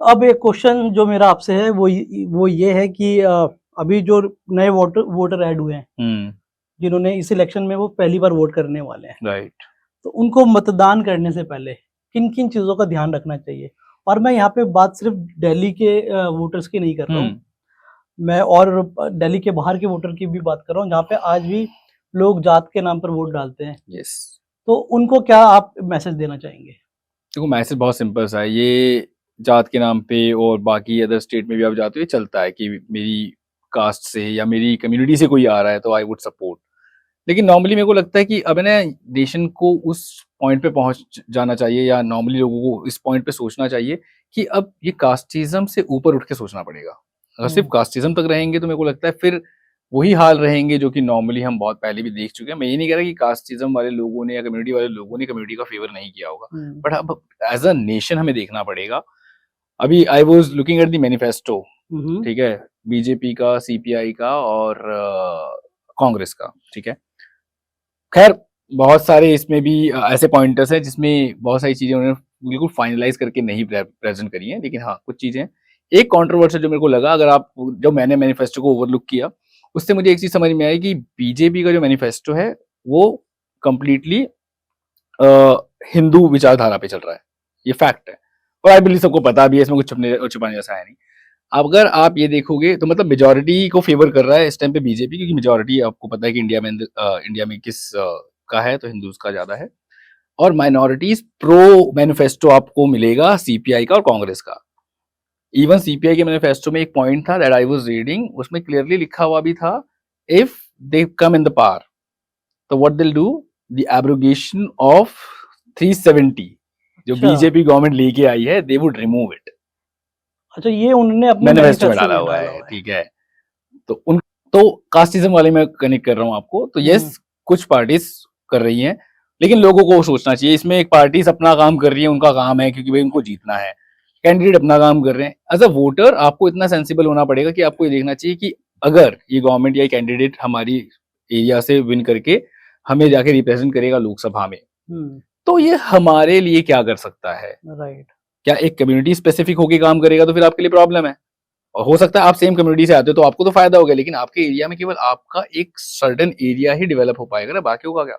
अब एक क्वेश्चन जो मेरा आपसे है वो ये है कि अभी जो नए वोटर ऐड हुए हैं, जिन्होंने इस इलेक्शन में वो पहली बार वोट करने वाले हैं, राइट, तो उनको मतदान करने से पहले किन-किन चीज़ों का ध्यान रखना चाहिए? और मैं यहाँ पे बात सिर्फ दिल्ली के वोटर्स की नहीं कर रहा हूँ, मैं और दिल्ली के बाहर के वोटर की भी बात कर रहा हूँ, जहाँ पे आज भी लोग जात के नाम पर वोट डालते हैं। यस। तो उनको क्या आप मैसेज देना चाहेंगे? देखो मैसेज बहुत सिंपल सा है, ये जात के नाम पे और बाकी अदर स्टेट में भी आप जाते हो, ये चलता है कि मेरी कास्ट से या मेरी कम्युनिटी से कोई आ रहा है तो आई वुड सपोर्ट। लेकिन नॉर्मली मेरे को लगता है कि अब है ना, नेशन को उस पॉइंट पे पहुंच जाना चाहिए या नॉर्मली लोगों को इस पॉइंट पे सोचना चाहिए कि अब ये कास्टिज्म से ऊपर उठ के सोचना पड़ेगा। अगर सिर्फ कास्टिज्म तक रहेंगे तो मेरे को लगता है फिर वही हाल रहेंगे जो कि नॉर्मली हम बहुत पहले भी देख चुके हैं। मैं ये नहीं कह रहा कि कास्टिज्म वाले लोगों ने या कम्युनिटी वाले लोगों ने कम्युनिटी का फेवर नहीं किया होगा, बट अब एज अ नेशन हमें देखना पड़ेगा। अभी I was looking at the manifesto, ठीक है, बीजेपी का, सीपीआई का और कांग्रेस का, ठीक है। खैर बहुत सारे इसमें भी ऐसे पॉइंटर्स हैं जिसमें बहुत सारी चीजें उन्होंने बिल्कुल फाइनलाइज करके नहीं प्रेजेंट करी हैं, लेकिन हाँ कुछ चीजें। एक कंट्रोवर्शियल जो मेरे को लगा, अगर आप जो मैंने मैनिफेस्टो को ओवरलुक किया, उससे मुझे एक चीज समझ में आई कि बीजेपी का जो मैनिफेस्टो है वो कंप्लीटली हिंदू विचारधारा पे चल रहा है, ये फैक्ट है। और आई बिलीव सबको पता भी है, इसमें कुछ छुपने और छुपाने जैसा है नहीं। अगर आप ये देखोगे तो मतलब मेजोरिटी को फेवर कर रहा है इस टाइम पे बीजेपी, क्योंकि मेजोरिटी आपको पता है कि इंडिया में किस का है, तो हिंदूज का ज्यादा है। और माइनॉरिटीज प्रो मैनिफेस्टो आपको मिलेगा सीपीआई का और कांग्रेस का। इवन सीपीआई के मैनिफेस्टो में एक पॉइंट था दैट आई वाज रीडिंग, उसमें क्लियरली लिखा हुआ भी था, if they come in the power तो what they will do, the abrogation of 370 जो अच्छा। बीजेपी गवर्नमेंट लेके आई है, दे वुड रिमूव इट। अच्छा, ये उन्होंने अपने मैनिफेस्टो में मैनिफेस्टो डाला में हुआ डाला है, हुआ है। ठीक है। तो उन तो कास्टिज्म वाले में कनेक्ट कर रहा हूँ आपको, तो यस कुछ पार्टीज कर रही हैं, लेकिन लोगों को सोचना चाहिए। इसमें एक पार्टीज अपना काम कर रही है, उनका काम है, क्योंकि भाई उनको जीतना है। कैंडिडेट अपना काम कर रहे हैं। एज अ वोटर आपको इतना सेंसिबल होना पड़ेगा कि आपको ये देखना चाहिए कि अगर ये गवर्नमेंट या कैंडिडेट हमारी एरिया से विन करके हमें जाके रिप्रेजेंट करेगा लोकसभा में, तो ये हमारे लिए क्या कर सकता है। राइट। क्या एक कम्युनिटी स्पेसिफिक होकर काम करेगा तो फिर आपके लिए प्रॉब्लम है। और हो सकता है आप सेम कम्युनिटी से आते हो तो आपको तो फायदा हो गया, लेकिन आपके एरिया में केवल आपका एक सर्टेन एरिया ही डेवलप हो पाएगा ना, बाकियों का क्या।